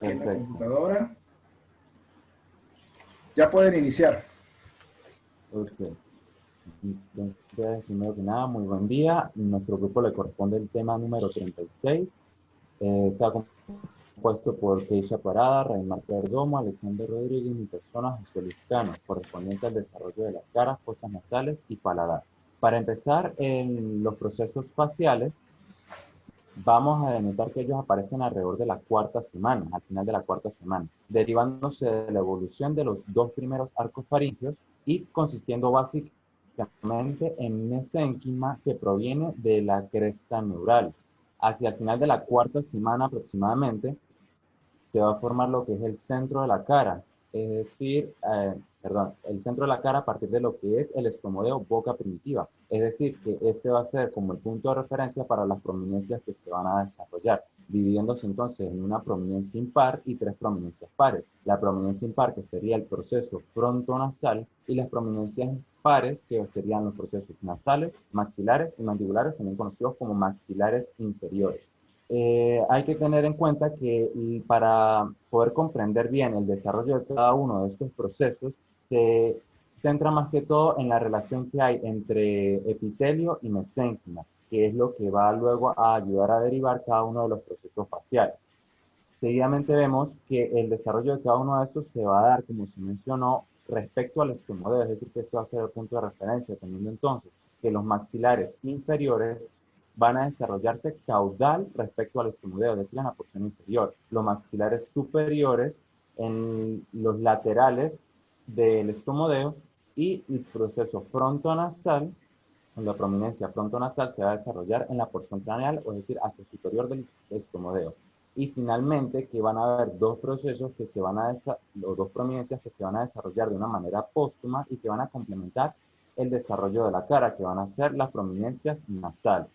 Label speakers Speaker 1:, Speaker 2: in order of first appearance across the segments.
Speaker 1: Que en la
Speaker 2: Perfecto.
Speaker 1: computadora ya pueden iniciar.
Speaker 2: Ok. Entonces, primero que nada, muy buen día. Nuestro grupo le corresponde el tema número 36. Está compuesto por Keisha Parada, Raimar Perdomo, Alexander Rodríguez y mi persona, José Luis Cano, correspondiente al desarrollo de las caras, fosas nasales y paladar. Para empezar, en los procesos faciales, vamos a denotar que ellos aparecen alrededor de la cuarta semana, al final de la cuarta semana, derivándose de la evolución de los dos primeros arcos faríngeos y consistiendo básicamente en un mesénquima que proviene de la cresta neural. Hacia el final de la cuarta semana aproximadamente, se va a formar lo que es el centro de la cara, es decir, perdón, el centro de la cara a partir de lo que es el estomodeo boca primitiva. Es decir, que este va a ser como el punto de referencia para las prominencias que se van a desarrollar, dividiéndose entonces en una prominencia impar y tres prominencias pares. La prominencia impar, que sería el proceso frontonasal, y las prominencias pares, que serían los procesos nasales, maxilares y mandibulares, también conocidos como maxilares inferiores. Hay que tener en cuenta que para poder comprender bien el desarrollo de cada uno de estos procesos, se centra más que todo en la relación que hay entre epitelio y mesénquima, que es lo que va luego a ayudar a derivar cada uno de los procesos faciales. Seguidamente vemos que el desarrollo de cada uno de estos se va a dar, como se mencionó, respecto al estomodeo, es decir, que esto va a ser el punto de referencia, teniendo entonces que los maxilares inferiores van a desarrollarse caudal respecto al estomodeo, es decir, en la porción inferior. Los maxilares superiores en los laterales del estomodeo y el proceso frontonasal, en la prominencia frontonasal, se va a desarrollar en la porción craneal, o es decir, hacia el superior del estomodeo. Y finalmente, que van a haber dos procesos que se van a o dos prominencias que se van a desarrollar de una manera póstuma y que van a complementar el desarrollo de la cara, que van a ser las prominencias nasales.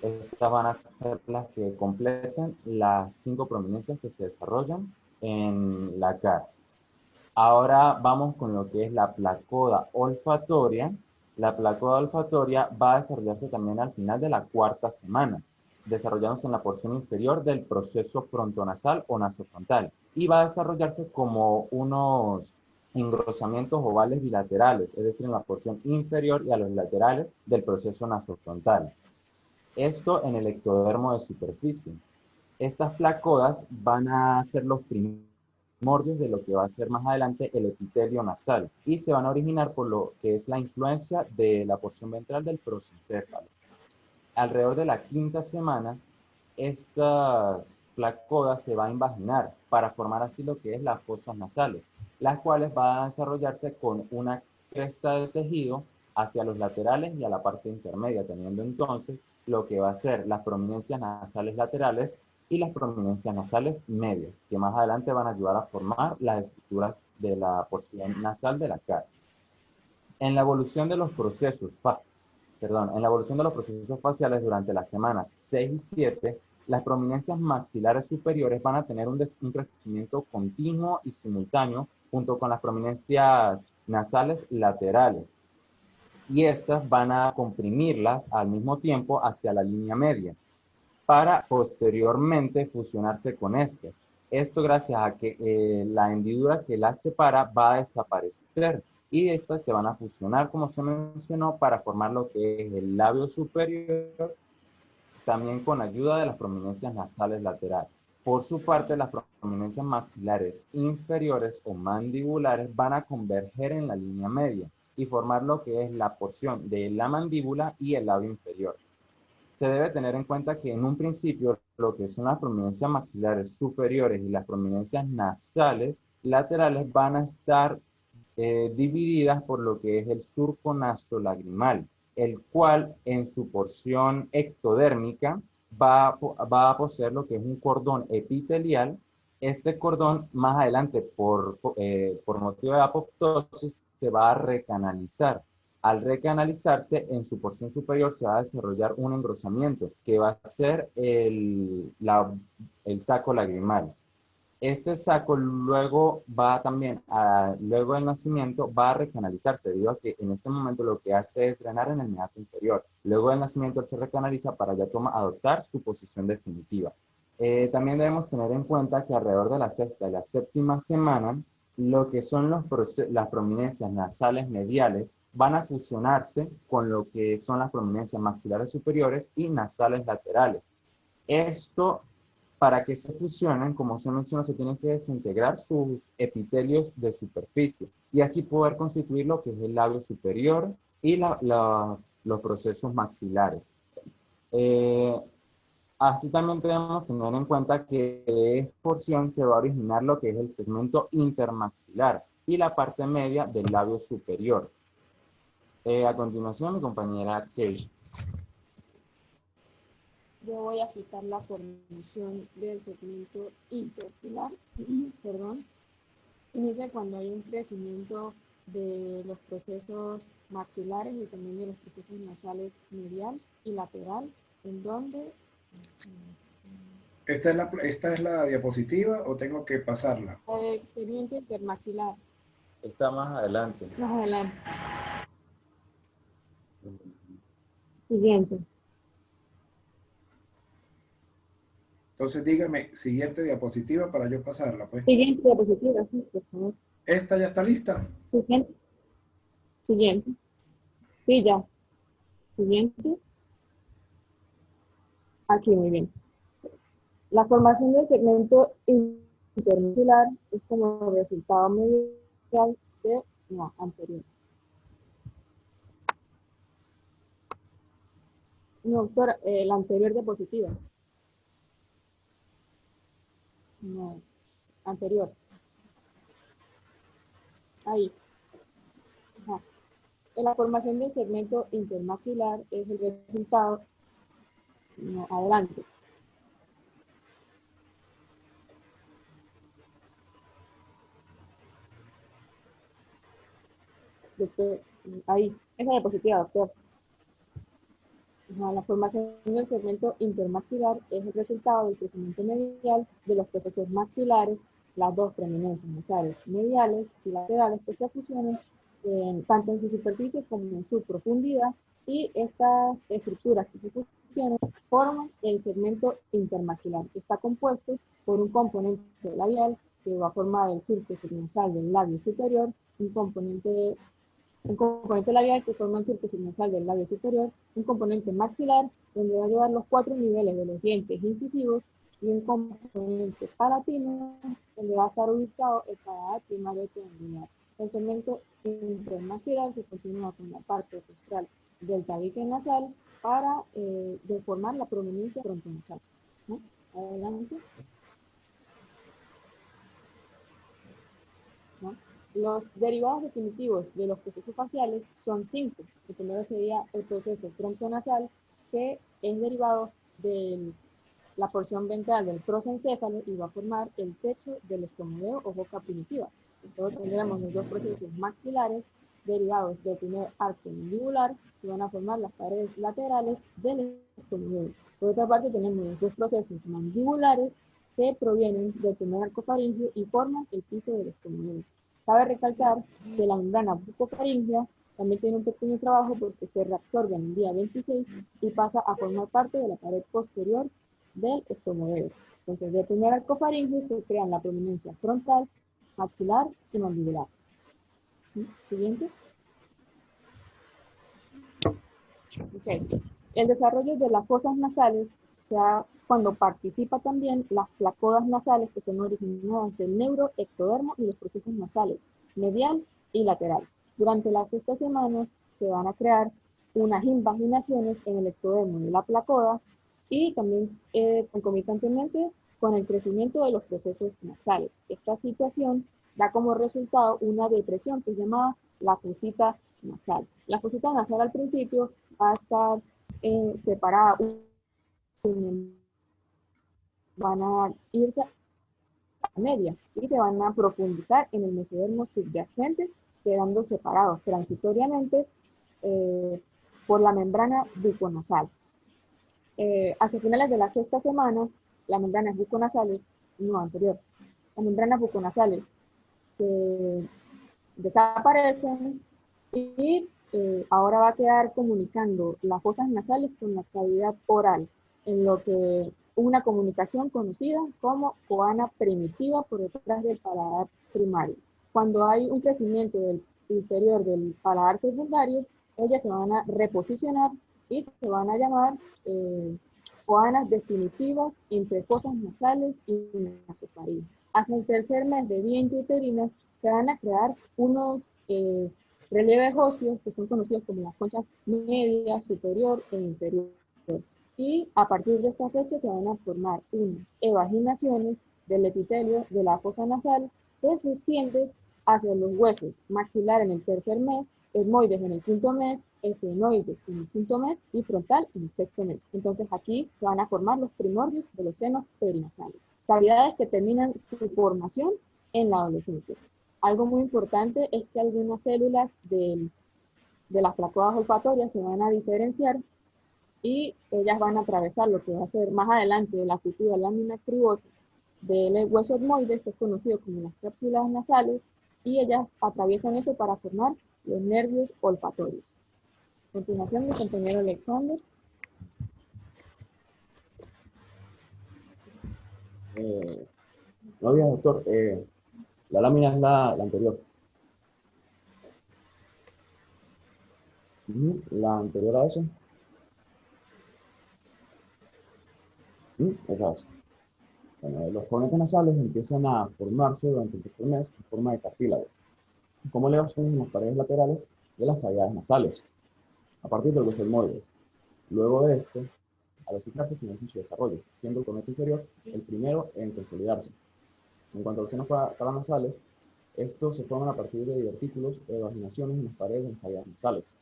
Speaker 2: Estas van a ser las que completen las cinco prominencias que se desarrollan en la cara. Ahora vamos con lo que es la placoda olfatoria. La placoda olfatoria va a desarrollarse también al final de la cuarta semana, desarrollándose en la porción inferior del proceso frontonasal o nasofrontal. Y va a desarrollarse como unos engrosamientos ovales bilaterales, es decir, en la porción inferior y a los laterales del proceso nasofrontal. Esto en el ectodermo de superficie. Estas placodas van a ser los primordios de lo que va a ser más adelante el epitelio nasal y se van a originar por lo que es la influencia de la porción ventral del prosencéfalo. Alrededor de la quinta semana, estas placodas se van a invaginar para formar así lo que es las fosas nasales, las cuales van a desarrollarse con una cresta de tejido hacia los laterales y a la parte intermedia, teniendo entonces lo que va a ser las prominencias nasales laterales y las prominencias nasales medias, que más adelante van a ayudar a formar las estructuras de la porción nasal de la cara. En la evolución de los procesos, en la evolución de los procesos faciales durante las semanas 6 y 7, las prominencias maxilares superiores van a tener un crecimiento continuo y simultáneo junto con las prominencias nasales laterales. Y estas van a comprimirlas al mismo tiempo hacia la línea media para posteriormente fusionarse con estas. Esto gracias a que la hendidura que las separa va a desaparecer y estas se van a fusionar, como se mencionó, para formar lo que es el labio superior, también con ayuda de las prominencias nasales laterales. Por su parte, las prominencias maxilares inferiores o mandibulares van a converger en la línea media y formar lo que es la porción de la mandíbula y el labio inferior. Se debe tener en cuenta que en un principio lo que son las prominencias maxilares superiores y las prominencias nasales laterales van a estar divididas por lo que es el surco nasolagrimal, el cual en su porción ectodérmica va a poseer lo que es un cordón epitelial. Este cordón más adelante por motivo de apoptosis se va a recanalizar. Al recanalizarse, en su porción superior se va a desarrollar un engrosamiento que va a ser el saco lagrimal. Este saco luego va también, luego del nacimiento, va a recanalizarse debido a que en este momento lo que hace es drenar en el meato inferior. Luego del nacimiento él se recanaliza para ya adoptar su posición definitiva. También debemos tener en cuenta que alrededor de la sexta y la séptima semana, lo que son las prominencias nasales mediales van a fusionarse con lo que son las prominencias maxilares superiores y nasales laterales. Esto, para que se fusionen, como se mencionó, se tienen que desintegrar sus epitelios de superficie y así poder constituir lo que es el labio superior y los procesos maxilares. Eh, Así también tenemos que tener en cuenta que de esta porción se va a originar lo que es el segmento intermaxilar y la parte media del labio superior. A continuación, mi compañera Kate.
Speaker 1: Yo voy a quitar la formación del segmento interocular, perdón. Inicia cuando hay un crecimiento de los procesos maxilares y también de los procesos nasales medial y lateral, en donde
Speaker 3: ¿Esta es la diapositiva o tengo que pasarla?
Speaker 1: segmento intermaxilar.
Speaker 2: Está más adelante.
Speaker 1: Más adelante. Siguiente.
Speaker 3: Entonces dígame, siguiente diapositiva para yo pasarla, pues.
Speaker 1: Siguiente diapositiva, sí, por favor.
Speaker 3: ¿Esta ya está lista?
Speaker 1: Siguiente. Siguiente. Sí, ya. Siguiente. Aquí, muy bien. La formación del segmento intermaxilar es como resultado medial de no, anterior. No, doctora, la anterior diapositiva. No, anterior. Ahí. Ajá. La formación del segmento intermaxilar es el resultado. No, adelante. Doctor, ahí. Esa diapositiva, doctor. La formación del segmento intermaxilar es el resultado del crecimiento medial de los procesos maxilares, las dos preeminencias nasales mediales y laterales que se fusionan tanto en su superficie como en su profundidad, y estas estructuras que se fusionan forman el segmento intermaxilar, que está compuesto por un componente labial que va a formar el surco subnasal del labio superior, un componente labial que forma el surco subnasal del labio superior, un componente maxilar, donde va a llevar los 4 niveles de los dientes incisivos, y un componente palatino, donde va a estar ubicado el paladar primario triangular. El segmento intermaxilar se continúa con la parte central del tabique nasal para deformar la prominencia frontonasal. ¿No? Adelante. ¿No? Los derivados definitivos de los procesos faciales son 5. El primero sería el proceso frontonasal, que es derivado de la porción ventral del prosencéfalo y va a formar el techo del estomodeo o boca primitiva. Entonces tendremos los dos procesos maxilares derivados del primer arco mandibular, que van a formar las paredes laterales del estomodeo. Por otra parte tenemos los dos procesos mandibulares que provienen del primer arco faríngeo y forman el piso del estomodeo. Cabe recalcar que la membrana bucofaríngea también tiene un pequeño trabajo porque se reabsorbe en el día 26 y pasa a formar parte de la pared posterior del estomodeo. Entonces, del primer arco faríngeo se crean la prominencia frontal, maxilar y mandibular. Siguiente. Okay. El desarrollo de las fosas nasales se da cuando participa también las placodas nasales, que son originadas del neuroectodermo y los procesos nasales medial y lateral. Durante las 6 semanas se van a crear unas invaginaciones en el ectodermo de la placoda y también concomitantemente con el crecimiento de los procesos nasales. Esta situación da como resultado una depresión que se llama la fosita nasal. La fosita nasal al principio va a estar separada, van a irse a media y se van a profundizar en el mesodermo subyacente, quedando separados transitoriamente por la membrana buconasal. Hacia finales de la 6ª semana, las membranas buconasales, no anterior, las membranas buconasales desaparecen y ahora va a quedar comunicando las fosas nasales con la cavidad oral, en lo que una comunicación conocida como coana primitiva por detrás del paladar primario. Cuando hay un crecimiento del interior del paladar secundario, ellas se van a reposicionar y se van a llamar coanas definitivas entre fosas nasales y nasofaringes. Hacia el tercer mes de vida intrauterina se van a crear unos relieves óseos que son conocidos como las conchas media, superior e inferior. Y a partir de esta fecha se van a formar unas evaginaciones del epitelio de la fosa nasal que se extiende hacia los huesos maxilar en el tercer mes, etmoides en el quinto mes, efenoides en el quinto mes y frontal en el sexto mes. Entonces aquí se van a formar los primordios de los senos perinasales, cavidades que terminan su formación en la adolescencia. Algo muy importante es que algunas células de las placoas olfatorias se van a diferenciar y ellas van a atravesar lo que va a ser más adelante la futura lámina cribosa del hueso etmoide, que es conocido como las cápsulas nasales, y ellas atraviesan eso para formar los nervios olfatorios. A continuación, mi compañero Alexander.
Speaker 4: No, bien, doctor. La lámina es la anterior. La anterior a esa. Esa es. Bueno, los cornetes nasales empiezan a formarse durante el tercer mes en forma de cartílago, como elevaciones en las paredes laterales de las cavidades nasales, a partir del hueso etmoide. Luego de esto, a los ciclarse comienza su desarrollo, siendo el cornete inferior el primero en consolidarse. En cuanto a los senos paranasales, estos se forman a partir de divertículos o evaginaciones en las paredes de las cavidades nasales,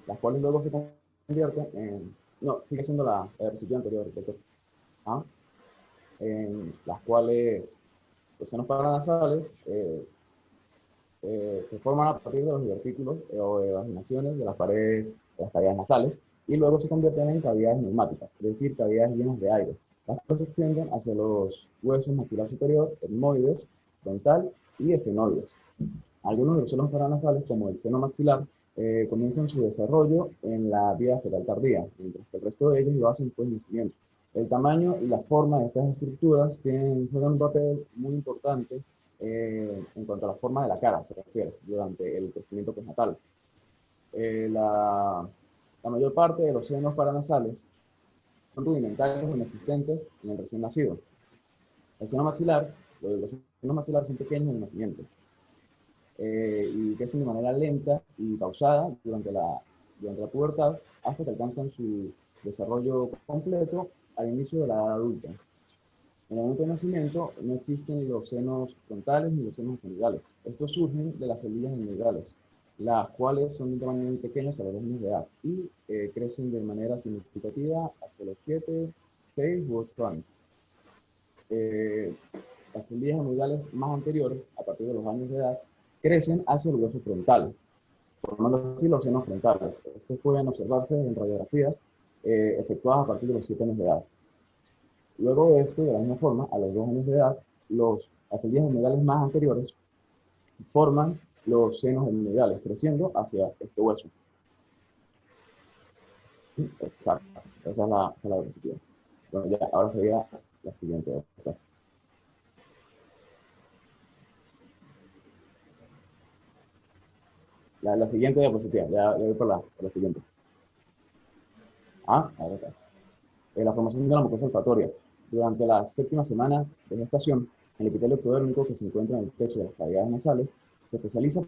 Speaker 4: las cuales luego se convierten en... No, sigue siendo la diapositiva anterior, doctor. En las cuales los senos paranasales se forman a partir de los divertículos o evaginaciones de las paredes de las cavidades nasales y luego se convierten en cavidades neumáticas, es decir, cavidades llenas de aire. Las cuales se extienden hacia los huesos maxilar superior, etmoides, frontal y efenoides. Algunos de los senos paranasales, como el seno maxilar, comienzan su desarrollo en la vida fetal tardía, mientras que el resto de ellos lo hacen después del nacimiento. El tamaño y la forma de estas estructuras juegan un papel muy importante en cuanto a la forma de la cara, se refiere, durante el crecimiento postnatal. La mayor parte de los senos paranasales son rudimentarios o inexistentes en el recién nacido. El seno maxilar, los senos maxilares son pequeños en el nacimiento y crecen de manera lenta y pausada durante la pubertad hasta que alcanzan su desarrollo completo al inicio de la edad adulta. En el momento de nacimiento no existen los senos frontales ni los senos genitales. Estos surgen de las semillas genitales, las cuales son de tamaño muy pequeños a los 2 años de edad y crecen de manera significativa hacia los 7, 6 u 8 años. Las semillas genitales más anteriores, a partir de los años de edad, crecen hacia el hueso frontal, formando así los senos frontales. Estos pueden observarse en radiografías efectuadas a partir de los 7 años de edad. Luego de esto, de la misma forma, a los 2 años de edad, las semillas genitales más anteriores forman los senos genitales, creciendo hacia este hueso. Exacto, esa es la diapositiva. Bueno, ya, ahora sería la siguiente. La siguiente diapositiva, ya voy por la siguiente. Ahora está. La formación de la mucosa olfatoria. Durante la 7ª semana de gestación, el epitelio ectodérmico que se encuentra en el techo de las cavidades nasales se especializa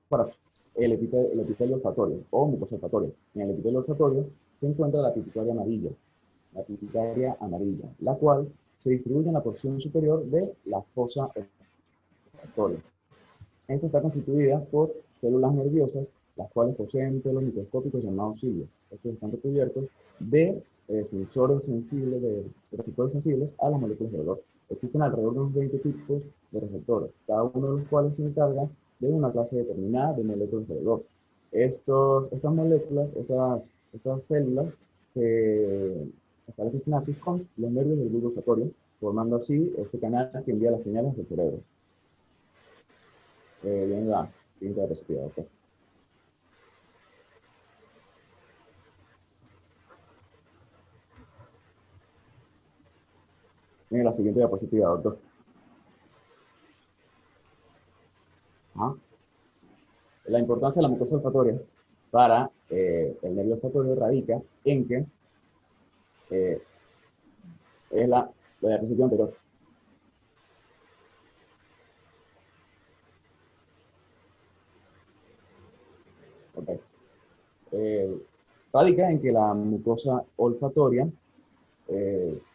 Speaker 4: para el epitelio olfatorio o mucosa olfatoria. En el epitelio olfatorio se encuentra la pituitaria amarilla, la cual se distribuye en la porción superior de la fosa olfatoria. Esta está constituida por células nerviosas, las cuales poseen pelos microscópicos llamados cilios. Estos están recubiertos de receptores sensibles a las moléculas de olor. Existen alrededor de unos 20 tipos de receptores, cada uno de los cuales se encarga de una clase determinada de moléculas de olor. Estas moléculas, estas células, establecen sinapsis con los nervios del bulbo olfatorio, formando así este canal que envía las señales hacia el cerebro. Viene la siguiente diapositiva, doctor. En la siguiente diapositiva, doctor. Ajá. La importancia de la mucosa olfatoria para el nervio olfatorio radica en que es la diapositiva anterior. Okay. Radica en que la mucosa olfatoria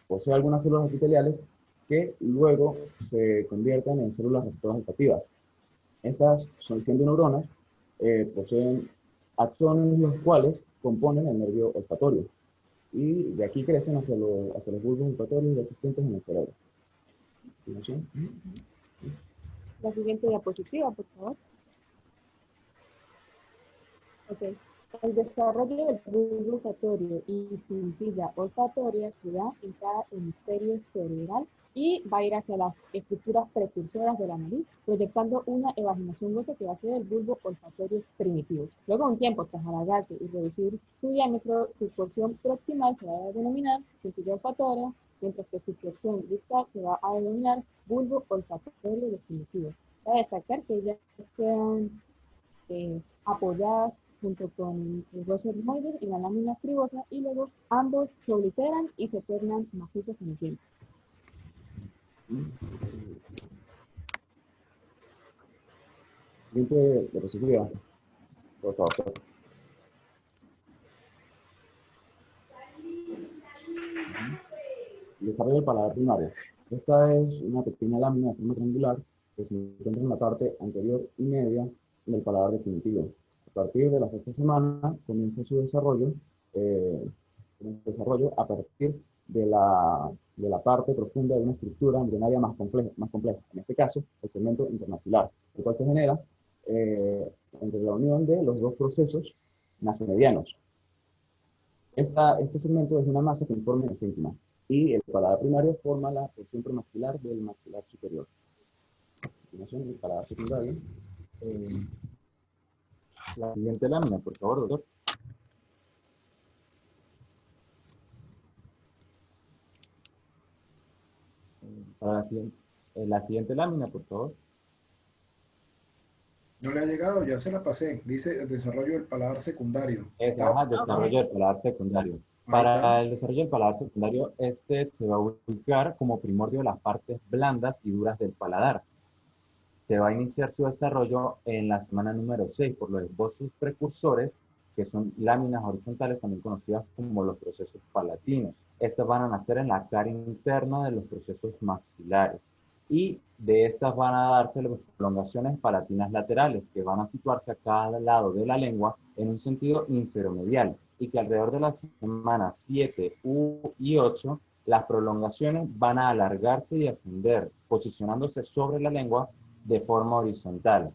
Speaker 4: posee algunas células epiteliales que luego se convierten en células receptoras olfativas. Estas, siendo neuronas, poseen axones los cuales componen el nervio olfatorio. Y de aquí crecen hacia los bulbos olfatorios existentes en el cerebro.
Speaker 1: La siguiente diapositiva, por favor. Ok. El desarrollo del bulbo olfatorio y cintilla olfatoria se da en cada hemisferio cerebral y va a ir hacia las estructuras precursoras de la nariz, proyectando una evaginación hueca que va a ser el bulbo olfatorio primitivo. Luego de un tiempo, tras alargarse y reducir su diámetro, su porción proximal se va a denominar cintilla olfatoria, mientras que su porción distal se va a denominar bulbo olfatorio definitivo. Cabe destacar que ya quedan apoyadas junto con el hueso etmoides y la lámina cribosa, y luego ambos se obliteran y se tornan macizos en el tiempo.
Speaker 4: Siguiente diapositiva, por favor. El desarrollo del paladar primario. Esta es una pequeña lámina de forma triangular que se encuentra en la parte anterior y media del paladar definitivo. A partir de la sexta semana comienza su desarrollo, a partir de la parte profunda de una estructura embrionaria más compleja. En este caso, el segmento intermaxilar, el cual se genera entre la unión de los dos procesos nasomedianos. Este segmento es una masa que informa el mesénquima y el paladar primario forma la porción premaxilar del maxilar superior. A continuación, el paladar secundario.
Speaker 2: La siguiente lámina, por favor, doctor. Para la siguiente lámina, por favor.
Speaker 3: No le ha llegado, ya se la pasé. Dice el desarrollo del paladar secundario.
Speaker 2: Ajá, desarrollo del paladar secundario.
Speaker 3: Ahí está.
Speaker 2: Para el desarrollo del paladar secundario, este se va a ubicar como primordio las partes blandas y duras del paladar. Se va a iniciar su desarrollo en la semana número 6 por los esbozos precursores, que son láminas horizontales, también conocidas como los procesos palatinos. Estas van a nacer en la cara interna de los procesos maxilares. Y de estas van a darse las prolongaciones palatinas laterales, que van a situarse a cada lado de la lengua en un sentido inferomedial, y que alrededor de las semanas 7 y 8, las prolongaciones van a alargarse y ascender, posicionándose sobre la lengua de forma horizontal.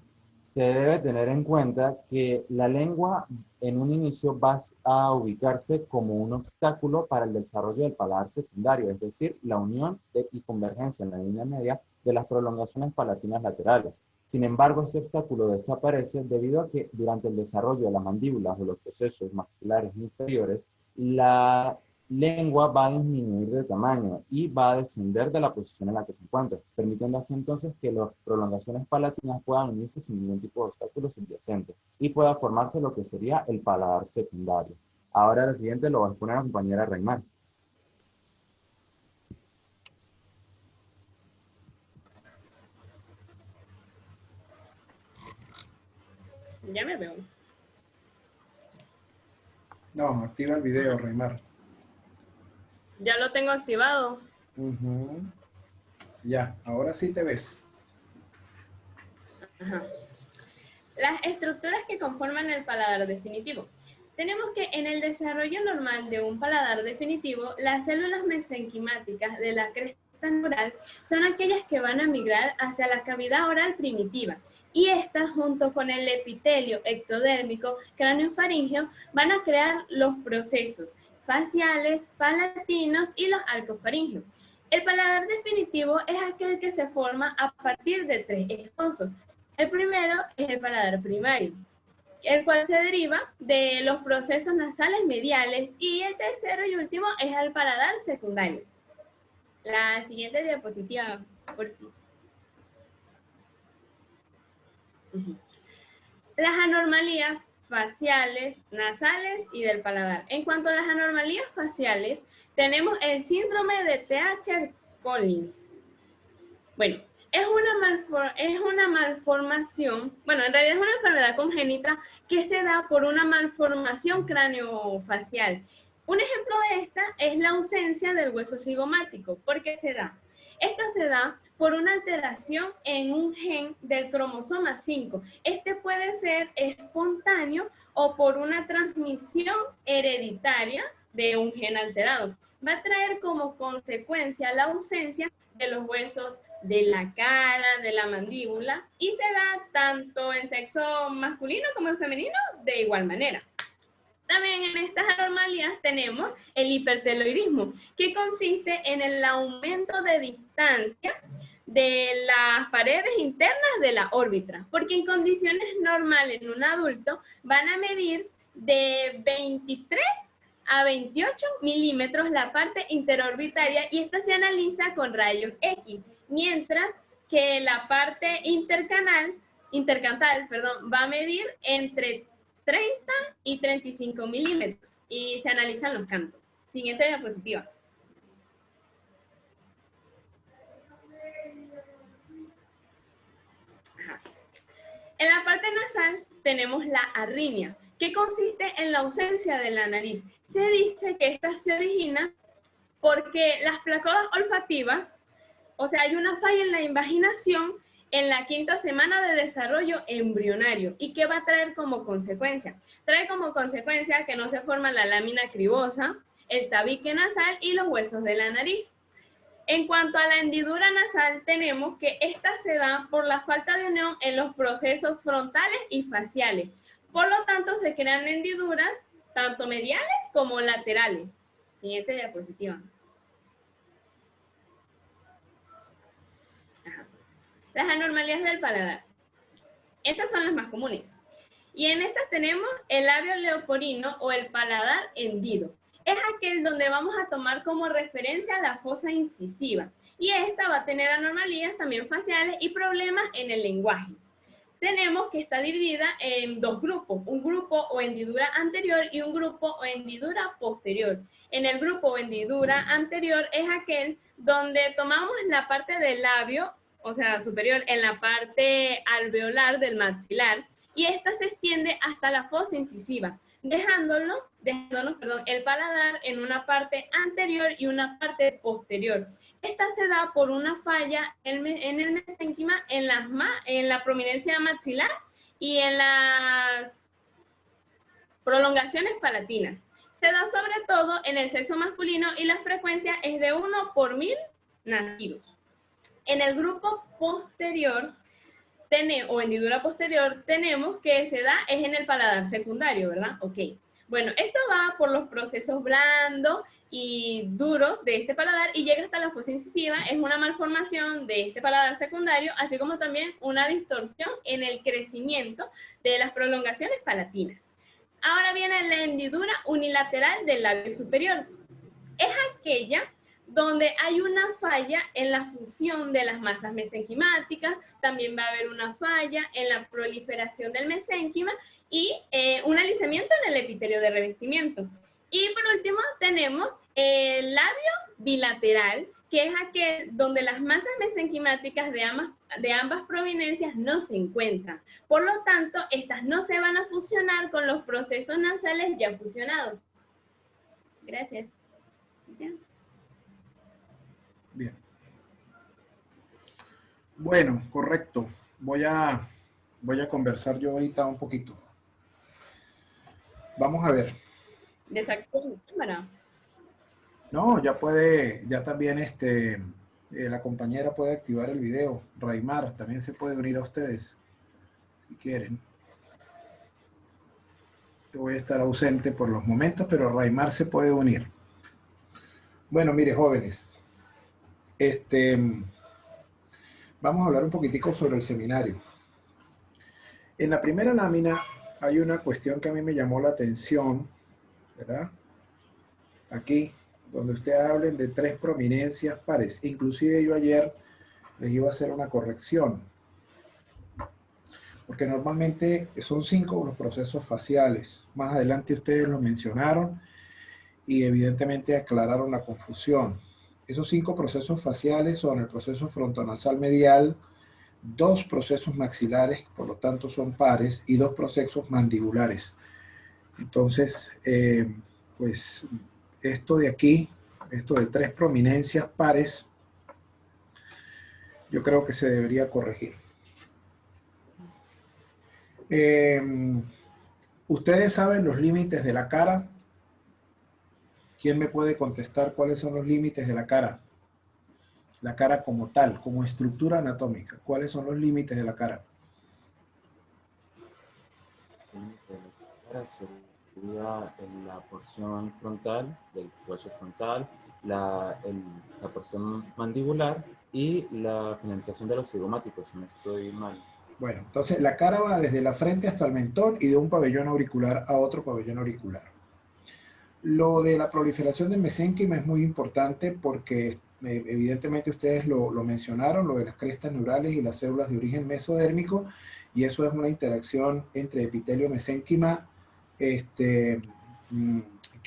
Speaker 2: Se debe tener en cuenta que la lengua en un inicio va a ubicarse como un obstáculo para el desarrollo del paladar secundario, es decir, la unión y convergencia en la línea media de las prolongaciones palatinas laterales. Sin embargo, ese obstáculo desaparece debido a que durante el desarrollo de las mandíbulas o los procesos maxilares inferiores, la lengua va a disminuir de tamaño y va a descender de la posición en la que se encuentra, permitiendo así entonces que las prolongaciones palatinas puedan unirse sin ningún tipo de obstáculo subyacente y pueda formarse lo que sería el paladar secundario. Ahora lo siguiente lo va a exponer la compañera Reymar.
Speaker 5: Ya me veo.
Speaker 3: No, activa el video, Reymar.
Speaker 5: Ya lo tengo activado.
Speaker 3: Ya, ahora sí te ves.
Speaker 5: Ajá. Las estructuras que conforman el paladar definitivo. Tenemos que en el desarrollo normal de un paladar definitivo, las células mesenquimáticas de la cresta neural son aquellas que van a migrar hacia la cavidad oral primitiva, y estas, junto con el epitelio ectodérmico craneofaríngeo, van a crear los procesos faciales, palatinos y los arcofaringeos. El paladar definitivo es aquel que se forma a partir de 3 esbozos. El primero es el paladar primario, el cual se deriva de los procesos nasales mediales, y el tercero y último es el paladar secundario. La siguiente diapositiva, por favor. Las anormalías faciales, nasales y del paladar. En cuanto a las anormalías faciales, tenemos el síndrome de Treacher-Collins. Bueno, es una malformación, bueno, en realidad es una enfermedad congénita que se da por una malformación craneofacial. Un ejemplo de esta es la ausencia del hueso cigomático. ¿Por qué se da? Esta se da por una alteración en un gen del cromosoma 5. Este puede ser espontáneo o por una transmisión hereditaria de un gen alterado. Va a traer como consecuencia la ausencia de los huesos de la cara, de la mandíbula, y se da tanto en sexo masculino como en femenino de igual manera. También en estas anormalías tenemos el hiperteloidismo, que consiste en el aumento de distancia de las paredes internas de la órbita, porque en condiciones normales en un adulto van a medir de 23 a 28 milímetros la parte interorbitaria y esta se analiza con rayos X, mientras que la parte intercantal, va a medir entre 30 y 35 milímetros y se analizan los cantos. Siguiente diapositiva. En la parte nasal tenemos la arritmia, que consiste en la ausencia de la nariz. Se dice que esta se origina porque las placodas olfativas, o sea, hay una falla en la invaginación en la 5ª semana de desarrollo embrionario. ¿Y qué va a traer como consecuencia? Trae como consecuencia que no se forma la lámina cribosa, el tabique nasal y los huesos de la nariz. En cuanto a la hendidura nasal, tenemos que esta se da por la falta de unión en los procesos frontales y faciales. Por lo tanto, se crean hendiduras tanto mediales como laterales. Siguiente diapositiva. Las anormalías del paladar. Estas son las más comunes. Y en estas tenemos el labio leporino o el paladar hendido. Es aquel donde vamos a tomar como referencia la fosa incisiva. Y esta va a tener anormalías también faciales y problemas en el lenguaje. Tenemos que está dividida en dos grupos, un grupo o hendidura anterior y un grupo o hendidura posterior. En el grupo o hendidura anterior es aquel donde tomamos la parte del labio, o sea, superior, en la parte alveolar del maxilar, y esta se extiende hasta la fosa incisiva, dejándonos el paladar en una parte anterior y una parte posterior. Esta se da por una falla en el mesénquima, en la prominencia maxilar y en las prolongaciones palatinas. Se da sobre todo en el sexo masculino y la frecuencia es de 1 por 1000 nacidos. En el grupo posterior, o hendidura posterior, tenemos que se da es en el paladar secundario, ¿verdad? Ok. Bueno, esto va por los procesos blandos y duros de este paladar y llega hasta la fosa incisiva. Es una malformación de este paladar secundario, así como también una distorsión en el crecimiento de las prolongaciones palatinas. Ahora viene la hendidura unilateral del labio superior. Es aquella donde hay una falla en la fusión de las masas mesenquimáticas, también va a haber una falla en la proliferación del mesénquima y un alisamiento en el epitelio de revestimiento. Y por último tenemos el labio bilateral, que es aquel donde las masas mesenquimáticas de ambas prominencias no se encuentran. Por lo tanto, estas no se van a fusionar con los procesos nasales ya fusionados. Gracias.
Speaker 3: Bien. Bueno, correcto. Voy a conversar yo ahorita un poquito. Vamos a ver.
Speaker 5: Desactivo mi cámara.
Speaker 3: No, ya también la compañera puede activar el video. Raimar también se puede unir a ustedes, si quieren. Yo voy a estar ausente por los momentos, pero Raimar se puede unir. Bueno, mire, jóvenes. Vamos a hablar un poquitico sobre el seminario. En la primera lámina hay una cuestión que a mí me llamó la atención, ¿verdad? Aquí, donde ustedes hablen de 3 prominencias pares. Inclusive yo ayer les iba a hacer una corrección, porque normalmente son 5 los procesos faciales. Más adelante ustedes lo mencionaron y evidentemente aclararon la confusión. Esos 5 procesos faciales son el proceso frontonasal medial, 2 procesos maxilares, por lo tanto son pares, y 2 procesos mandibulares. Entonces, pues esto de aquí, esto de 3 prominencias pares, yo creo que se debería corregir. ¿Ustedes saben los límites de la cara? ¿Quién me puede contestar cuáles son los límites de la cara? La cara como tal, como estructura anatómica. ¿Cuáles son los límites de la cara?
Speaker 2: Sería en la porción frontal, del cuello frontal, la porción mandibular y la finalización de los cigomáticos, si no estoy mal.
Speaker 3: Bueno, entonces la cara va desde la frente hasta el mentón y de un pabellón auricular a otro pabellón auricular. Lo de la proliferación del mesénquima es muy importante porque evidentemente ustedes lo mencionaron, lo de las crestas neurales y las células de origen mesodérmico, y eso es una interacción entre epitelio mesénquima que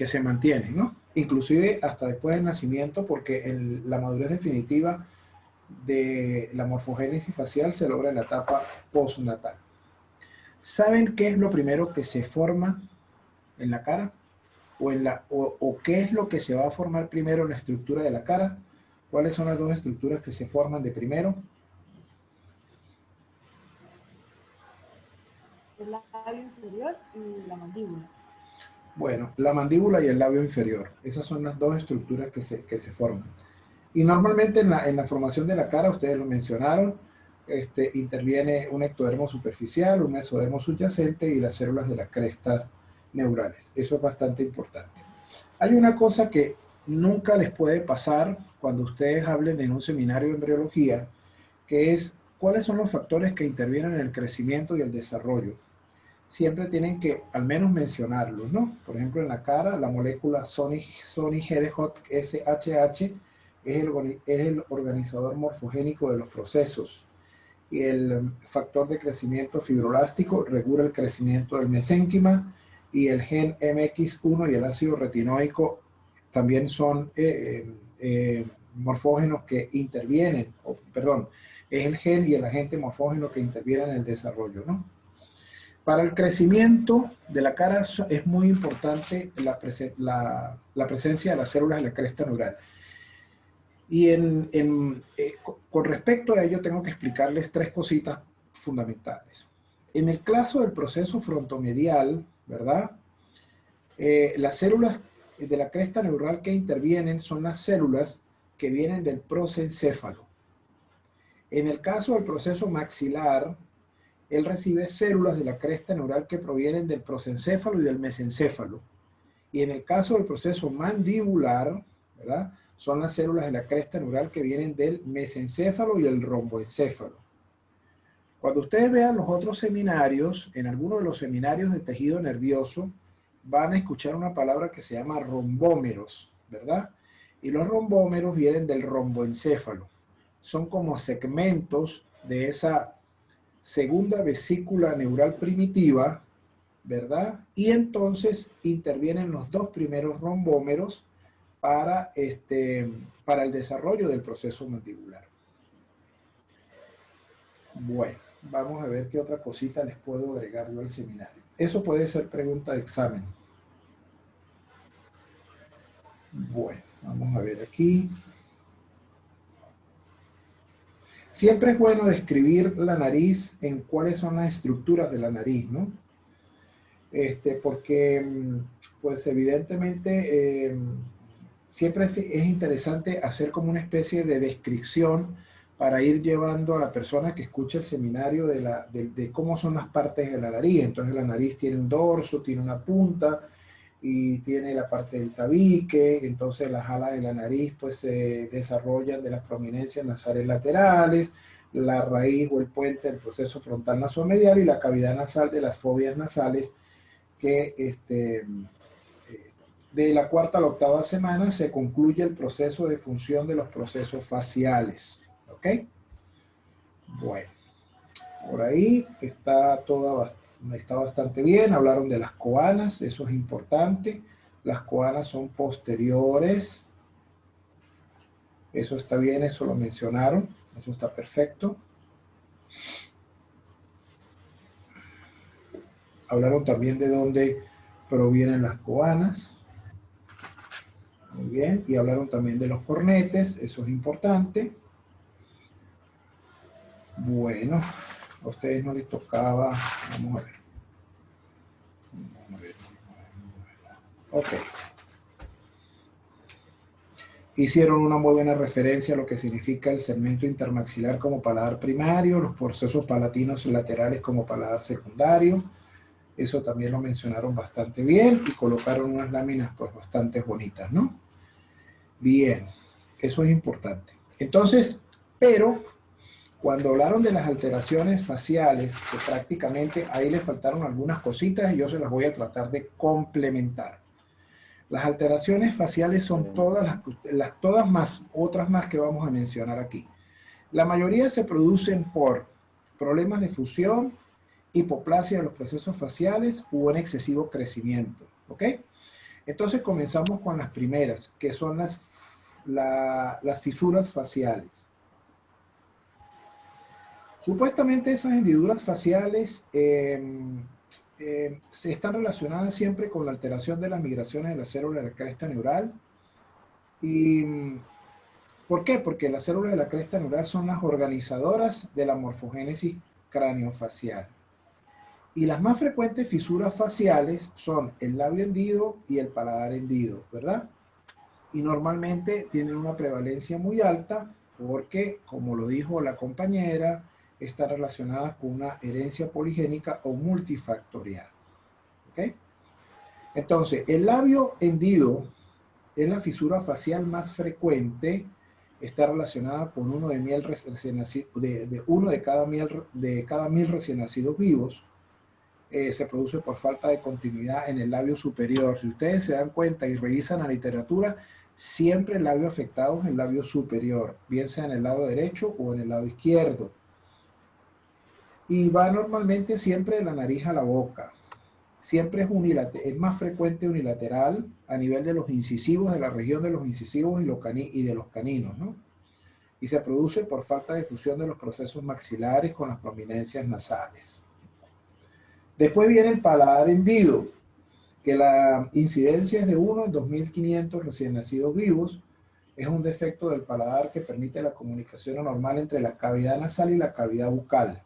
Speaker 3: se mantiene, ¿no? Inclusive hasta después del nacimiento, porque en la madurez definitiva de la morfogénesis facial se logra en la etapa postnatal. ¿Saben qué es lo primero que se forma en la cara? ¿O qué es lo que se va a formar primero en la estructura de la cara? ¿Cuáles son las 2 estructuras que se forman de primero?
Speaker 1: El labio inferior y la mandíbula.
Speaker 3: Bueno, la mandíbula y el labio inferior. Esas son las 2 estructuras que se forman. Y normalmente en la formación de la cara, ustedes lo mencionaron, interviene un ectodermo superficial, un mesodermo subyacente y las células de las crestas neurales. Eso es bastante importante. Hay una cosa que nunca les puede pasar cuando ustedes hablen en un seminario de embriología, que es cuáles son los factores que intervienen en el crecimiento y el desarrollo. Siempre tienen que al menos mencionarlos, ¿no? Por ejemplo, en la cara, la molécula SHH es el organizador morfogénico de los procesos. Y el factor de crecimiento fibroelástico regula el crecimiento del mesénquima, y el gen MX1 y el ácido retinoico también son morfógenos que intervienen, es el gen y el agente morfógeno que intervienen en el desarrollo, ¿no? Para el crecimiento de la cara es muy importante la presencia de las células de la cresta neural. Y con respecto a ello tengo que explicarles 3 cositas fundamentales. En el caso del proceso frontomedial, ¿verdad? Las células de la cresta neural que intervienen son las células que vienen del prosencéfalo. En el caso del proceso maxilar, él recibe células de la cresta neural que provienen del prosencéfalo y del mesencéfalo. Y en el caso del proceso mandibular, ¿verdad?, son las células de la cresta neural que vienen del mesencéfalo y el romboencéfalo. Cuando ustedes vean los otros seminarios, en algunos de los seminarios de tejido nervioso, van a escuchar una palabra que se llama rombómeros, ¿verdad? Y los rombómeros vienen del romboencéfalo. Son como segmentos de esa segunda vesícula neural primitiva, ¿verdad? Y entonces intervienen los 2 primeros rombómeros para el desarrollo del proceso mandibular. Bueno, vamos a ver qué otra cosita les puedo agregar yo al seminario. Eso puede ser pregunta de examen. Bueno, vamos a ver aquí. Siempre es bueno describir la nariz en cuáles son las estructuras de la nariz, ¿no? Porque, pues evidentemente, siempre es interesante hacer como una especie de descripción para ir llevando a la persona que escucha el seminario de cómo son las partes de la nariz. Entonces la nariz tiene un dorso, tiene una punta y tiene la parte del tabique. Entonces las alas de la nariz pues se desarrollan de las prominencias nasales laterales, la raíz o el puente del proceso frontal nasomedial y la cavidad nasal de las fobias nasales que de la cuarta a la octava semana se concluye el proceso de función de los procesos faciales. ¿Ok? Bueno, por ahí está está bastante bien. Hablaron de las coanas, eso es importante. Las coanas son posteriores. Eso está bien, eso lo mencionaron. Eso está perfecto. Hablaron también de dónde provienen las coanas. Muy bien. Y hablaron también de los cornetes. Eso es importante. Bueno, a ustedes no les tocaba. Vamos a ver. Ok. Hicieron una muy buena referencia a lo que significa el segmento intermaxilar como paladar primario, los procesos palatinos laterales como paladar secundario. Eso también lo mencionaron bastante bien y colocaron unas láminas pues bastante bonitas, ¿no? Bien, eso es importante. Entonces, pero cuando hablaron de las alteraciones faciales, que prácticamente ahí les faltaron algunas cositas y yo se las voy a tratar de complementar. Las alteraciones faciales son todas todas más, otras más que vamos a mencionar aquí. La mayoría se producen por problemas de fusión, hipoplasia de los procesos faciales u un excesivo crecimiento. ¿Ok? Entonces comenzamos con las primeras, que son las fisuras faciales. Supuestamente esas hendiduras faciales se están relacionadas siempre con la alteración de las migraciones de la célula de la cresta neural. ¿Y por qué? Porque las células de la cresta neural son las organizadoras de la morfogénesis craneofacial. Y las más frecuentes fisuras faciales son el labio hendido y el paladar hendido, ¿verdad? Y normalmente tienen una prevalencia muy alta porque, como lo dijo la compañera, están relacionadas con una herencia poligénica o multifactorial. ¿Ok? Entonces, el labio hendido es la fisura facial más frecuente, está relacionada con uno de miel recién nacido, uno de cada mil recién nacidos vivos. Se produce por falta de continuidad en el labio superior. Si ustedes se dan cuenta y revisan la literatura, siempre el labio afectado es el labio superior, bien sea en el lado derecho o en el lado izquierdo. Y va normalmente siempre de la nariz a la boca. Siempre es más frecuente unilateral a nivel de los incisivos, de la región de los incisivos y de los caninos, ¿no? Y se produce por falta de fusión de los procesos maxilares con las prominencias nasales. Después viene el paladar hendido, que la incidencia es de 1 en 2.500 recién nacidos vivos. Es un defecto del paladar que permite la comunicación anormal entre la cavidad nasal y la cavidad bucal.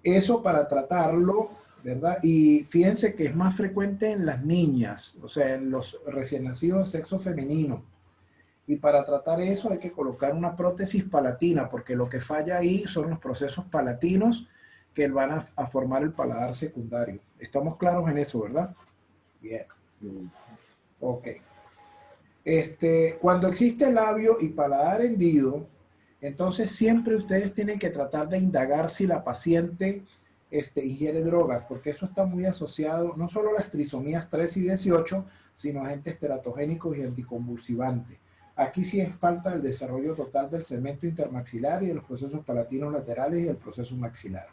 Speaker 3: Eso para tratarlo, ¿verdad? Y fíjense que es más frecuente en las niñas, o sea, en los recién nacidos de sexo femenino. Y para tratar eso hay que colocar una prótesis palatina, porque lo que falla ahí son los procesos palatinos que van a formar el paladar secundario. ¿Estamos claros en eso, verdad? Bien. Ok. Cuando existe labio y paladar hendido, entonces siempre ustedes tienen que tratar de indagar si la paciente ingiere drogas, porque eso está muy asociado no solo a las trisomías 3 y 18, sino a agentes teratogénicos y anticonvulsivantes. Aquí sí es falta del desarrollo total del segmento intermaxilar y de los procesos palatinos laterales y del proceso maxilar.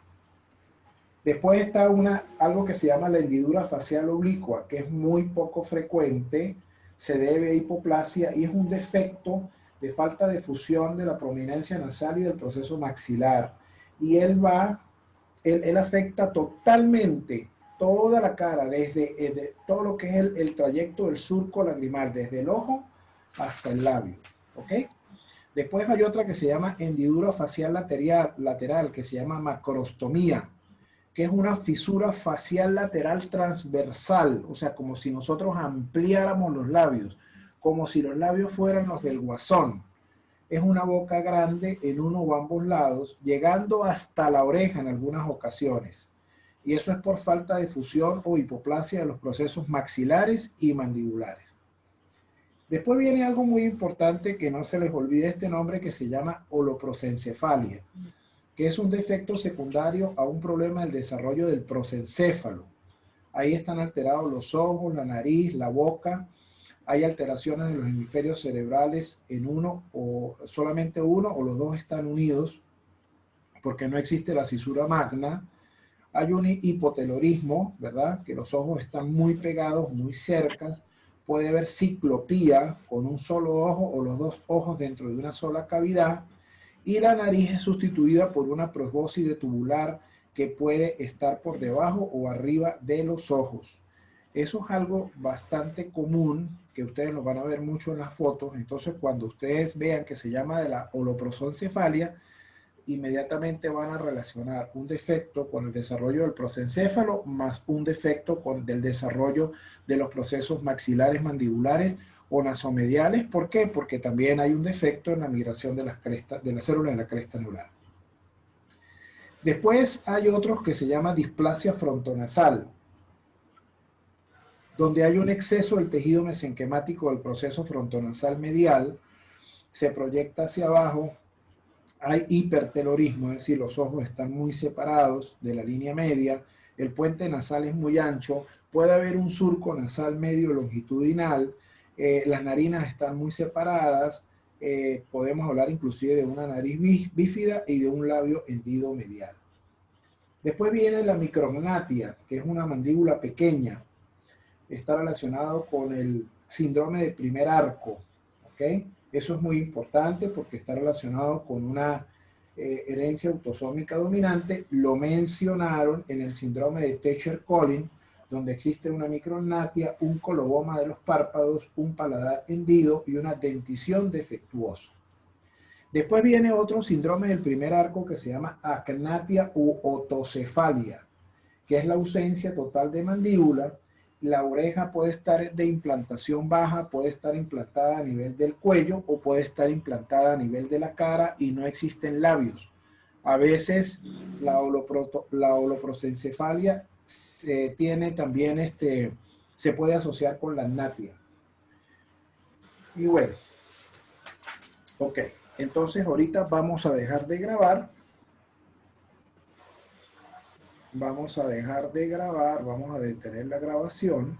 Speaker 3: Después está algo que se llama la hendidura facial oblicua, que es muy poco frecuente, se debe a hipoplasia y es un defecto de falta de fusión de la prominencia nasal y del proceso maxilar. Y él afecta totalmente toda la cara, desde todo lo que es el trayecto del surco lagrimal, desde el ojo hasta el labio. ¿Ok? Después hay otra que se llama hendidura facial lateral, que se llama macrostomía, que es una fisura facial lateral transversal, o sea, como si nosotros ampliáramos los labios, como si los labios fueran los del Guasón. Es una boca grande en uno o ambos lados, llegando hasta la oreja en algunas ocasiones. Y eso es por falta de fusión o hipoplasia de los procesos maxilares y mandibulares. Después viene algo muy importante, que no se les olvide este nombre, que se llama holoprosencefalia, que es un defecto secundario a un problema del desarrollo del prosencéfalo. Ahí están alterados los ojos, la nariz, la boca, hay alteraciones de los hemisferios cerebrales en uno o solamente uno o los dos están unidos porque no existe la cisura magna. Hay un hipotelorismo, ¿verdad? Que los ojos están muy pegados, muy cerca. Puede haber ciclopía con un solo ojo o los dos ojos dentro de una sola cavidad. Y la nariz es sustituida por una probóscide tubular que puede estar por debajo o arriba de los ojos. Eso es algo bastante común que ustedes lo van a ver mucho en las fotos. Entonces, cuando ustedes vean que se llama de la holoprosencefalia, inmediatamente van a relacionar un defecto con el desarrollo del prosencéfalo más un defecto con el desarrollo de los procesos maxilares mandibulares o nasomediales. ¿Por qué? Porque también hay un defecto en la migración de las crestas, de las células de la cresta anular. Después hay otros que se llama displasia frontonasal, donde hay un exceso del tejido mesenquemático del proceso frontonasal medial, se proyecta hacia abajo. Hay hipertelorismo, es decir, los ojos están muy separados de la línea media, el puente nasal es muy ancho, puede haber un surco nasal medio longitudinal, las narinas están muy separadas, podemos hablar inclusive de una nariz bífida y de un labio hendido medial. Después viene la micrognatia, que es una mandíbula pequeña, está relacionado con el síndrome de primer arco, ¿ok? Eso es muy importante porque está relacionado con una herencia autosómica dominante. Lo mencionaron en el síndrome de Treacher-Collins, donde existe una micrognatia, un coloboma de los párpados, un paladar hendido y una dentición defectuosa. Después viene otro síndrome del primer arco que se llama agnatia u otocefalia, que es la ausencia total de mandíbula. La oreja puede estar de implantación baja, puede estar implantada a nivel del cuello o puede estar implantada a nivel de la cara y no existen labios. A veces la holoprosencefalia tiene también se puede asociar con la agnatia. Y bueno, ok, entonces ahorita vamos a dejar de grabar. Vamos a dejar de grabar, vamos a detener la grabación.